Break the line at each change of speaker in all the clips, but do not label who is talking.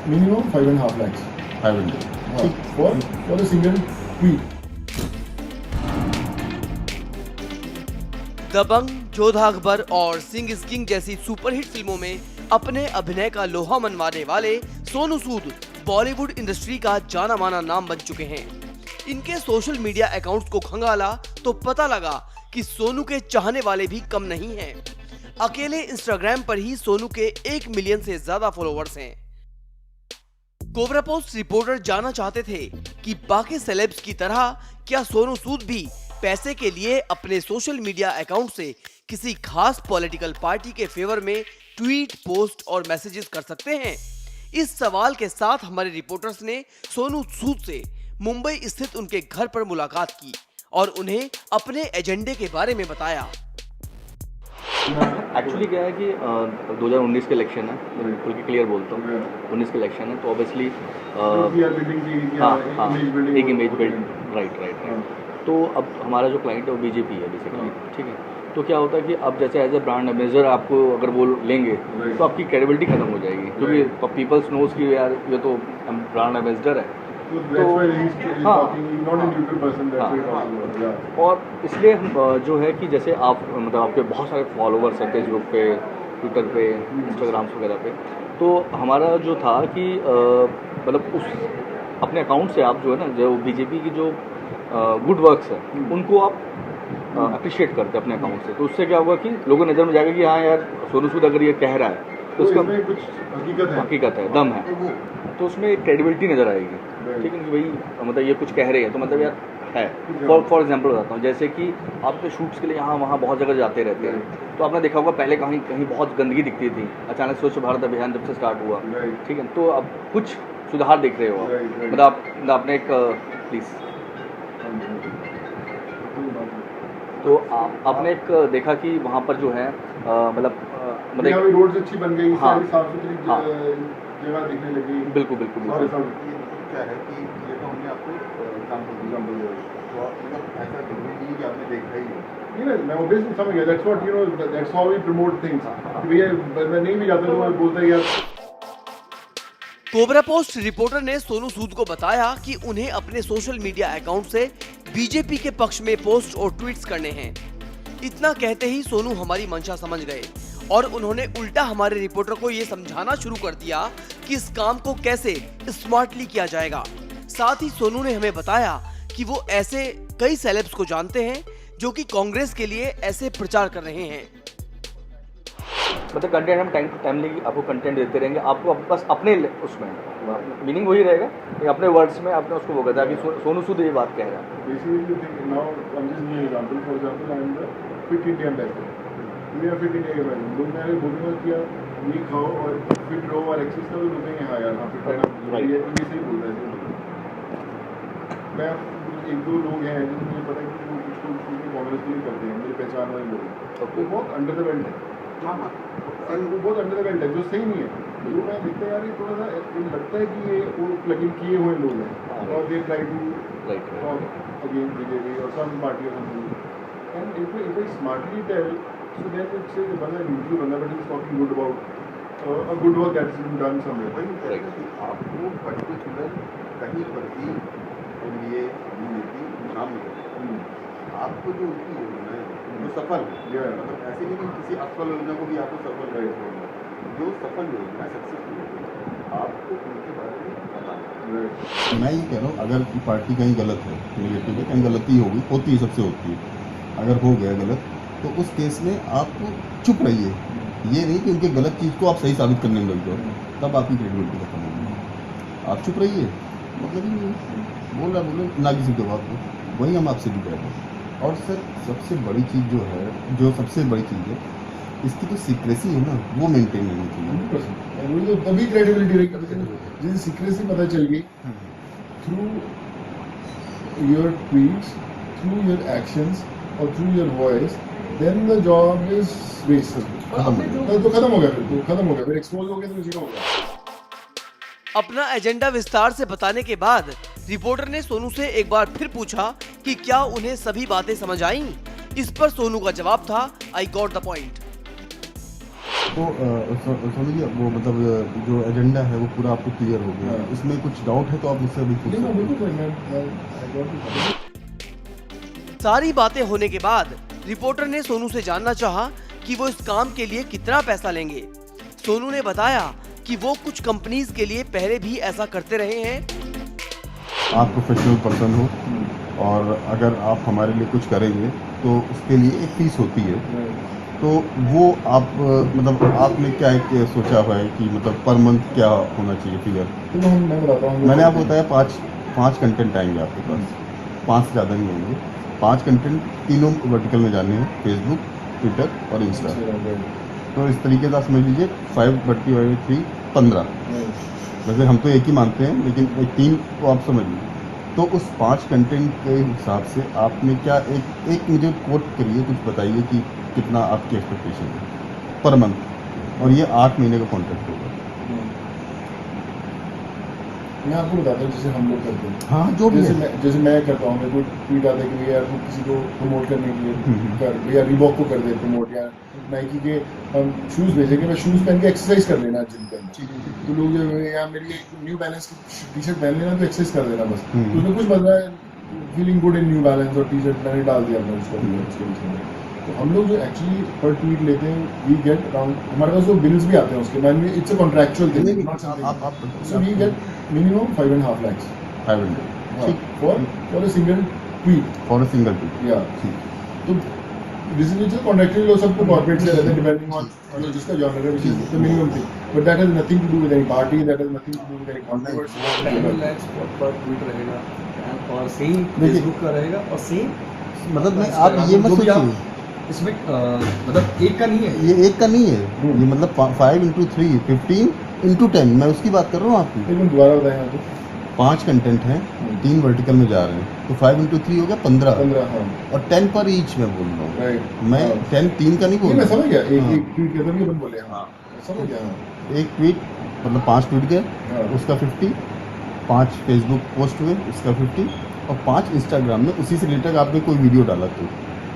Minimum 5.5 lakhs.
500.
For a single tweet.
दबंग, जोधा अकबर और Singh is king जैसी superhit फिल्मों में अपने अभिनय का लोहा मनवाने वाले सोनू सूद बॉलीवुड इंडस्ट्री का जाना माना नाम बन चुके हैं। इनके सोशल मीडिया अकाउंट्स को खंगाला तो पता लगा कि सोनू के चाहने वाले भी कम नहीं हैं। अकेले इंस्टाग्राम पर ही सोनू के 1 मिलियन से ज्यादा फॉलोअर्स हैं। कोबरा पोस्ट रिपोर्टर जानना चाहते थे कि बाकी सेलेब्स की तरह क्या सोनू सूद भी पैसे के लिए अपने सोशल मीडिया अकाउंट से किसी खास पॉलिटिकल पार्टी के फेवर में ट्वीट, पोस्ट और मैसेजेस कर सकते हैं। इस सवाल के साथ हमारे रिपोर्टर्स ने सोनू सूद से मुंबई स्थित उनके घर पर मुलाकात की और उन्हें अपने एजेंडे के बारे में बताया।
एक्चुअली क्या है कि 2019 के इलेक्शन है, मैं खुल के क्लियर बोलता हूँ, 19 के इलेक्शन है तो ऑब्वियसली हाँ एक इमेज बिल्ड राइट। तो अब हमारा जो क्लाइंट है वो बीजेपी है बेसिकली, ठीक है। तो क्या होता है कि अब जैसे एज ए ब्रांड एम्बेसडर आपको अगर वो लेंगे तो आपकी क्रेडिबिलिटी खत्म हो जाएगी, क्योंकि पीपल्स नोज कि यार ये तो ब्रांड एम्बेसडर है। और इसलिए जो है कि जैसे आप मतलब आपके बहुत सारे फॉलोअर्स हैं फेसबुक पे, ट्विटर पे, इंस्टाग्राम वगैरह पे, तो हमारा जो था कि मतलब उस अपने अकाउंट से आप जो है ना, जो बीजेपी की जो गुड वर्क्स है उनको आप अप्रिशिएट करते हैं अपने अकाउंट से। तो उससे क्या होगा कि लोगों की नज़र में जाएगा कि हाँ यार सोनू सूद अगर ये कह रहा है तो उसका
कुछ
हकीकत है, दम है, तो उसमें एक क्रेडिबिलिटी नज़र आएगी, ठीक है कि भाई मतलब ये कुछ कह रहे हैं तो मतलब यार है। फॉर एग्जांपल बताता हूँ, जैसे कि आप तो शूट्स के लिए यहाँ वहाँ बहुत जगह जाते रहते हैं, तो आपने देखा होगा पहले कहीं कहीं बहुत गंदगी दिखती थी, अचानक स्वच्छ भारत अभियान जब से स्टार्ट हुआ, ठीक है, तो अब कुछ सुधार देख रहे हो आप, मतलब आपने एक प्लीज़ तो आपने एक देखा कि वहाँ पर जो है मतलब
रोड अच्छी बन गई,
हाँ,
साफ सुथरी जगह दिखने लगी।
बिल्कुल बिल्कुल
क्या है कि ये तो हमने आपको एग्जाम्पल दिया, तो मतलब ऐसा जरूरी नहीं कि आपने देखा ही हो।
मैं ऑब्वियसली समझ गया, that's what you know, that's how we promote things. भैया मैं नहीं भी जाता तो मैं बोलता यार।
कोबरा पोस्ट रिपोर्टर ने सोनू सूद को बताया कि उन्हें अपने सोशल मीडिया अकाउंट से बीजेपी के पक्ष में पोस्ट और ट्वीट्स करने हैं। इतना कहते ही सोनू हमारी मंशा समझ गए और उन्होंने उल्टा हमारे रिपोर्टर को ये समझाना शुरू कर दिया कि इस काम को कैसे स्मार्टली किया जाएगा। साथ ही सोनू ने हमें बताया कि वो ऐसे कई सेलेब्स को जानते हैं जो कि कांग्रेस के लिए ऐसे प्रचार कर रहे हैं।
मतलब कंटेंट हम टाइम टू टाइमली आपको कंटेंट देते रहेंगे, आपको बस अपने उसमें मीनिंग वही रहेगा कि अपने वर्ड्स में आपने उसको वो कहता है कि सोनू सूद ये बात कह रहा है।
Basically, now I'm just giving an example. For example, I'm the Fit India ambassador. मैं फिट इंडिया के बारे में लोग मैं बोलूँगा कि आप ये खाओ और फिट रहो और एक्सरसाइज करो, तो बोलेंगे हाँ यार हाँ फिट रहना, ये सही बोल रहा है। मैं एक दो लोग हैं जिनको मुझे पता है कि वो कुछ कांग्रेस के लिए करते हैं, मेरी पहचान वाले लोग, वो बहुत अंडर द बेल्ट है, वो बहुत अंडर द बेल्ट है जो सही नहीं है। तो मैं देखता है यार ये थोड़ा सा लगता है कि ये वो प्लग इन किए हुए लोग हैं और they try to against BJP और सम पार्टी और something, and if I smartly tell, so then it's a बंदा न्यूट्रल बंदा but is talking good about a good work that's been done somewhere.
आपको पर्टिकुलर कहीं पर भी NDA BJP नाम मिले, आपको जो उनकी योजना है वो सफल है, मतलब ऐसे नहीं कि किसी असफल योजना को भी आपको सफल करेगा, जो सफल योजना है सक्सेसफुल योजना आपको उनके बारे में बताना।
मैं ये कह रहा हूँ अगर पार्टी कहीं गलत है, नेगेटिव है, कहीं गलती होती है, सबसे होती है, अगर हो गया गलत तो उस केस में आप चुप रहिए, ये नहीं कि उनके गलत चीज़ को आप सही साबित करने में लग जाओ, तब आपकी क्रेडिबिलिटी खत्म होगी। आप चुप रहिए, मतलब ही नहीं बोले ना किसी के बात को, वही हम आपसे भी कह रहे हैं। और सर सबसे बड़ी चीज़ जो है, जो सबसे बड़ी चीज़ है, इसकी जो सीक्रेसी है ना वो मेंटेन होनी चाहिए,
तभी क्रेडिबिलिटी रहेगी। जैसे सीक्रेसी पता चल गई through your tweets, through your actions और through your voice, then the job is wasted, तो खत्म हो गया, फिर खत्म हो गया, फिर एक्सपोज हो गया, तो जीरो हो गया।
अपना एजेंडा विस्तार से बताने के बाद रिपोर्टर ने सोनू से एक बार फिर पूछा कि क्या उन्हें सभी बातें समझ आईं? इस पर सोनू का जवाब था, आई गॉट द पॉइंट।
तो सोनू जी वो मतलब जो एजेंडा है वो पूरा आपको क्लियर हो गया,
हाँ।
इसमें कुछ डाउट है तो आप मुझसे अभी पूछ
नहीं,
सकते
बिल्कुल
हैं।
Sir, I got it.
सारी बातें होने के बाद रिपोर्टर ने सोनू से जानना चाहा कि वो इस काम के लिए कितना पैसा लेंगे। सोनू ने बताया कि वो कुछ कंपनीज के लिए पहले भी ऐसा करते रहे हैं।
आप प्रोफेशनल पर्सन हो और अगर आप हमारे लिए कुछ करेंगे तो उसके लिए एक फीस होती है, तो वो आप मतलब आपने क्या एक सोचा हुआ है कि मतलब पर मंथ क्या होना चाहिए फिगर?
तो मैं बताता हूँ,
मैंने आपको बताया पाँच कंटेंट आएंगे आपके पास, 5 से ज़्यादा नहीं होंगे। 5 कंटेंट तीनों वर्टिकल में जाने हैं, फेसबुक, ट्विटर और इंस्टा। तो इस तरीके से आप समझ लीजिए 5/3 15। वैसे हम तो एक ही मानते हैं, लेकिन 3 को आप समझ लीजिए। तो उस 5 कंटेंट के हिसाब से आपने क्या एक मुझे कोट करिए, कुछ बताइए कि कितना आपकी एक्सपेक्टेशन है पर मंथ, और ये 8 महीने का कॉन्ट्रैक्ट होगा।
मैं आपको बताता हूँ जैसे हम लोग करते हैं।
हाँ, जो भी है।
जैसे मैं करता हूँ, मेरे को ट्वीट आता है कि यार तू किसी को प्रमोट करने के लिए कर, या रीबॉक को कर दे प्रमोट, या नाइकी के हम शूज़ भेजेंगे, मैं शूज़ पहन के एक्सरसाइज कर लेना जिम के अंदर। तो लोग जो या मेरी न्यू बैलेंस की टी शर्ट पहन लेना तो एक्सरसाइज कर देना बस। तो उसमें कुछ बदला है, feeling good in new balance और टी शर्ट मैंने डाल दिया अपना उसके पीछे में। तो हम लोग जो एक्चुअली पर ट्वीट लेते हैं, वी गेट अराउंड, हमारे पास वो बिल्स भी आते हैं उसके, man it's a contractual thing, not something. So we get minimum 5.5 lakhs
500
for a single tweet.
For a single tweet.
Yeah. तो this is कॉन्ट्रैक्चुअल, लोग सबको कॉर्पोरेट से रहते हैं डिपेंडिंग ऑन जिसका जॉनर है, which is the minimum thing. But that has nothing to do with any party, that has nothing to do with any controversy.
10 lakhs पर tweet रहेगा और सेम
देखिए,
फेसबुक का रहेगा और सेम
मतलब मैं आप ये मत सोचिए,
इसमें मतलब एक का नहीं है।
ये एक का नहीं है, ये मतलब 5 into 3 15 into 10, मैं उसकी बात कर रहा हूँ आपकी।
एक मिनट दोबारा बताएं आपको।
5 कंटेंट हैं, 3 वर्टिकल में जा रहे हैं, तो 5 into 3 हो गया 15,
15, हाँ,
और 10 पर ईच मैं बोल रहा हूँ।
राइट।
मैं 10 3 का नहीं बोल
मैं
रहा हूँ।
समझ गया,
हाँ।
एक ट्वीट के अंदर ये बन बोले, हाँ समझ गया। हाँ,
एक ट्वीट मतलब 5 ट्वीट गए,
हाँ।
उसका 50, 5 फेसबुक पोस्ट हुए उसका 50, और 5 इंस्टाग्राम में उसी से रिलेटेड आपने कोई वीडियो डाला तो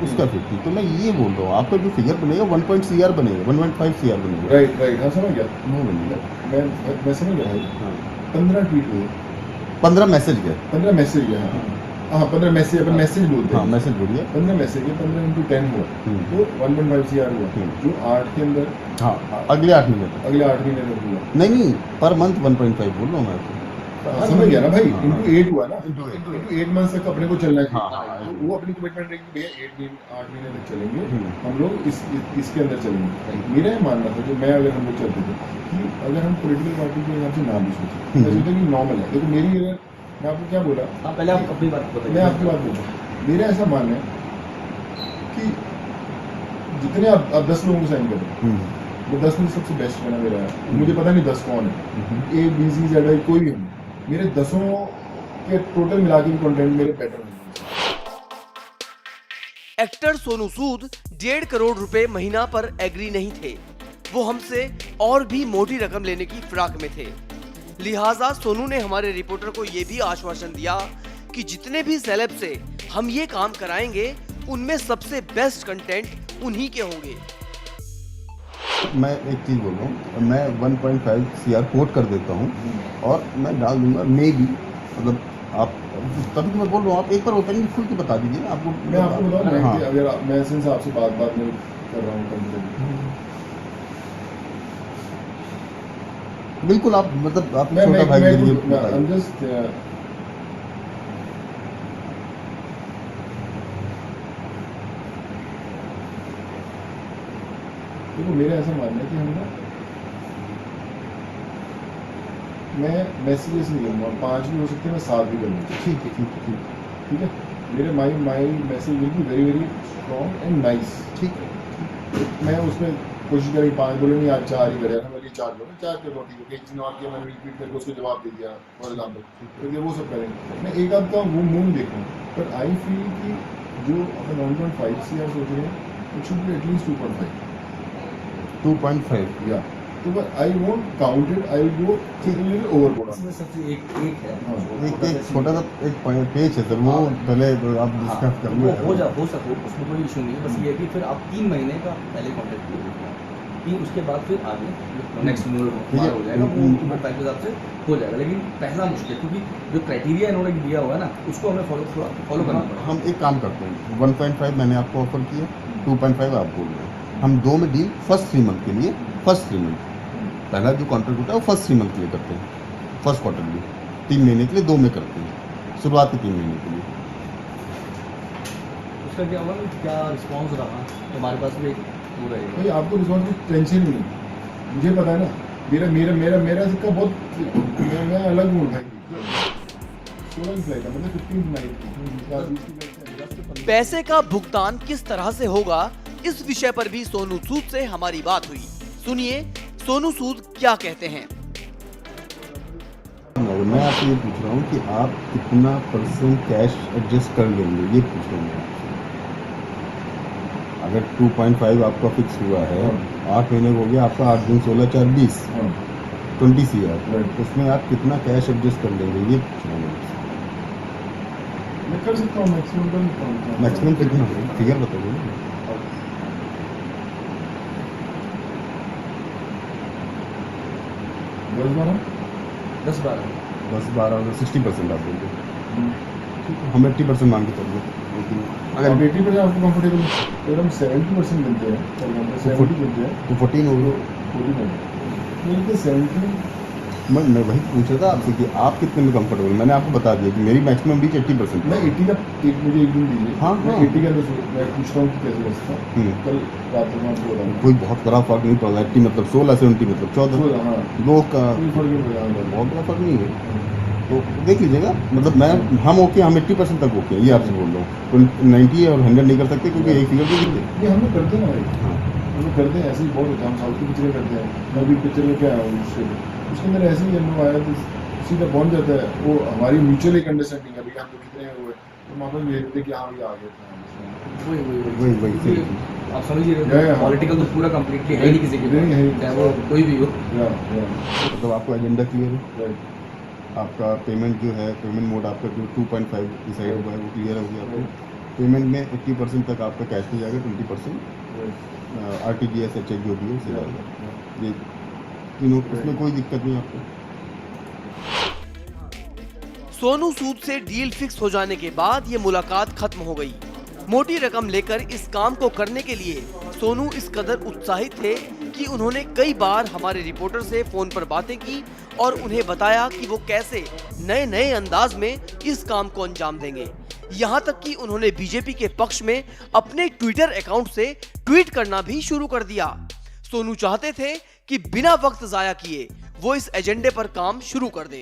उसका 50। तो मैं ये बोल रहा हूँ आपका जो फिगर बनेगा 1.CR बनेगा, 1.5 CR बनेगा।
राइट राइट, हाँ समझ गया,
वो बनेगा।
मैं समझ गया।
हाँ,
15 ट्वीट हुए,
15 मैसेज गए।
15 मैसेज गया, हाँ 15 मैसेज, अपन मैसेज बोलते
हाँ,
हैं।
मैसेज बोलिए।
15 मैसेज गए, 15 into 10 हुआ, तो 1.5 CR हुआ, जो 8 के अंदर
हाँ, अगले 8 महीने तक।
अगले 8 महीने तक हुआ।
नहीं, पर मंथ 1.5 बोल रहा हूँ मैं तो।
हाँ, समझ गया ना भाई,
हाँ,
into 8 हुआ ना,
Into 8
into 8 months तक अपने को चलना
हाँ,
चाहिए।
हाँ,
तो वो अपनी कमिटमेंट रहेगी भैया 8 महीने तक चलेंगे,
हम्म।
हम लोग इसके अंदर चलेंगे। मेरा ये मानना था, जो मैं अगर हम लोग चलते थे, कि अगर हम पॉलिटिकल पार्टी के हिसाब से ना भी सोचें, मैं सोचता कि नॉर्मल है। देखो मेरी, अगर मैं आपको क्या बोला,
हाँ, पहले आप अपनी बात बताइए।
मैं आपकी बात बोलता हूँ, मेरा ऐसा मानना है कि जितने आप 10 लोगों को साइन करें, वो 10 में सबसे बेस्ट बना मेरा है। मुझे पता नहीं 10 कौन है, A B C Z I कोई भी हो, मेरे 10 के टोटल मिला के कंटेंट मेरे बेटर होंगे।
एक्टर सोनू सूद 1.5 करोड़ रुपए महीना पर एग्री नहीं थे, वो हमसे और भी मोटी रकम लेने की फिराक में थे। लिहाजा सोनू ने हमारे रिपोर्टर को यह भी आश्वासन दिया कि जितने भी सेलेब से हम ये काम कराएंगे, उनमें सबसे बेस्ट कंटेंट उन्हीं के होंगे।
मैं एक चीज़ बोल रहा हूँ, मैं 1.5 CR कोट कर देता हूँ और मैं डाल दूंगा, मे बी मतलब आप तभी तो मैं बोल रहा हूँ, आप एक बार ओपनिंग खुल के बता दीजिए ना आपको।
मैं आपको बताऊँ ना,
हाँ,
कि अगर मैं सिंस आपसे बात में कर रहा हूँ कभी,
बिल्कुल आप मतलब आप
मैं
छोटा भाई के लिए
I'm just देखो मेरा ऐसा मानना है कि हम ना, मैं मैसेजेस नहीं लूँगा, 5 भी हो सकते हैं, मैं 7 भी कर लूँगा।
ठीक है।
ठीक है, मेरे my message will be very very strong and nice.
ठीक है,
मैं उसमें कोशिश करी 5 बोले नहीं, आज 4 ही करे, हमें 4 करो, 4 कर लो, ठीक है। किसी ने और किया, मैंने रिपीट करके उसको जवाब दे दिया फॉर एग्जाम्पल, तो ये वो सब करेंगे। मैं एक आध का वो मूव देखूँ, पर आई फील कि जो अपन 1.5 CR सोच रहे हैं, इट शुड बी एटलीस्ट 2.5
2.5
या तो I won't count it, I will go little overboard.
इसमें सबसे एक है,
हाँ,
एक छोटा सा एक पेज है सर, वो पहले आप डिस्कस कर लो।
हो सको उसमें कोई इशू नहीं है। बस ये है कि फिर आप 3 महीने का पहले कॉन्टेक्ट कीजिए। कि उसके बाद फिर आगे नेक्स्ट मूव
ठीक है।
हो जाएगा, वो 2.5 के हिसाब से हो जाएगा। लेकिन पहला मुश्किल, क्योंकि जो क्राइटेरिया इन्होंने दिया हुआ है ना, उसको हमें फॉलो करना पड़ेगा।
हम एक काम करते हैं, 1.5 मैंने आपको ऑफर किया, 2.5 आप बोल रहे हैं, हम 2 में डील फर्स्ट 3 मंथ के लिए, फर्स्ट 3 मंथ पहला जो कॉन्ट्रैक्ट होता है वो फर्स्ट 3 मंथ के लिए करते हैं, फर्स्ट क्वार्टर में 3 महीने के लिए 2 में करते हैं, शुरुआत के 3 महीने के लिए।
उसका क्या हुआ, क्या रिस्पॉन्स रहा हमारे पास भी हो रहेगा।
भाई आपको रिस्पॉन्स की टेंशन नहीं है, मुझे पता है ना, मेरा मेरा मेरा मेरा इसका बहुत मैं अलग हूँ भाई। 16 फ्लाइट है, मतलब 15 नाइट।
पैसे का भुगतान किस तरह से होगा, इस विषय पर भी सोनू सूद से हमारी बात हुई। सुनिए सोनू सूद क्या कहते हैं।
मैं आपसे ये पूछ रहा हूँ कि आप कितना % कैश एडजस्ट कर लेंगे, ये पूछ रहा हूँ। अगर 2.5 आपका फिक्स हुआ है, 8 महीने हो गया आपका, 8 दिन 16 4 20 20 CR, उसमें आप कितना कैश एडजस्ट कर लेंगे, ये पूछ रहा हूँ।
मैं कर सकता हूँ, मैक्सिमम कर सकता हूँ।
मैक्सिमम कितना फिगर बताइए ना। 10-12 60% आप बोलते हैं। ठीक है, हम 80% मांग के चलिए, लेकिन
अगर 80% आपको कंफर्टेबल है, तो हम 70% मिलते हैं, 70 मिलते हैं
तो 14 हो गया।
40 मिलते 70।
मैं वही पूछ रहा था आपसे कि आप कितने में कंफर्टेबल। मैंने आपको बता दिया कि मेरी मैक्सिमम रीच 80%
मैं 80 का मुझे एक दिन दीजिए।
हाँ,
मैं
हाँ।
80 का मैं पूछता हूँ कि कैसे बचता। कल रात में आपको बताऊँगा।
कोई बहुत बड़ा फर्क नहीं पड़ रहा। 80 मतलब 16, 70 मतलब 14,
हाँ,
दो का
कोई फर्क नहीं पड़ेगा।
बहुत बड़ा फर्क नहीं है। तो देख लीजिएगा, मतलब हम ओके, हम 80% तक ओके, ये आपसे बोल रहा हूँ। 90 और 100 नहीं कर सकते, क्योंकि एक फिगर भी नहीं है।
ये हम लोग करते हैं ना भाई,
हाँ,
हम लोग करते हैं, ऐसे ही बहुत होता है। हम साउथ की पिक्चरें करते हैं, मैं भी पिक्चर में क्या है उसके अंदर ऐसे ही हम लोग आया तो सीधा पहुंच जाता है। वो हमारी म्यूचुअल एक अंडरस्टैंडिंग है, भैया हम लोग कितने हुए तो वहाँ पर भेजते कि हाँ भैया आ गए।
वही आप समझिए, पॉलिटिकल तो पूरा कंप्लीटली है ही नहीं किसी के
नहीं है,
चाहे वो कोई भी हो।
मतलब आपको एजेंडा क्लियर है, आपका पेमेंट जो है, पेमेंट मोड आपका जो 2.5 डिसाइड हुआ है वो क्लियर हो गया। आपको पेमेंट में 80% तक आपका कैश में जाएगा, 20% RTGS या चेक जो भी है उससे जाएगा। ये तीनों, उसमें कोई दिक्कत नहीं आपको।
सोनू सूद से डील फिक्स हो जाने के बाद ये मुलाकात खत्म हो गई। मोटी रकम लेकर इस काम को करने के लिए सोनू इस कदर उत्साहित थे कि उन्होंने कई बार हमारे रिपोर्टर से फोन पर बातें की और उन्हें बताया कि वो कैसे नए नए अंदाज में इस काम को अंजाम देंगे। यहाँ तक कि उन्होंने बीजेपी के पक्ष में अपने ट्विटर अकाउंट से ट्वीट करना भी शुरू कर दिया। सोनू चाहते थे कि बिना वक्त जाया किए वो इस एजेंडे पर काम शुरू कर दें।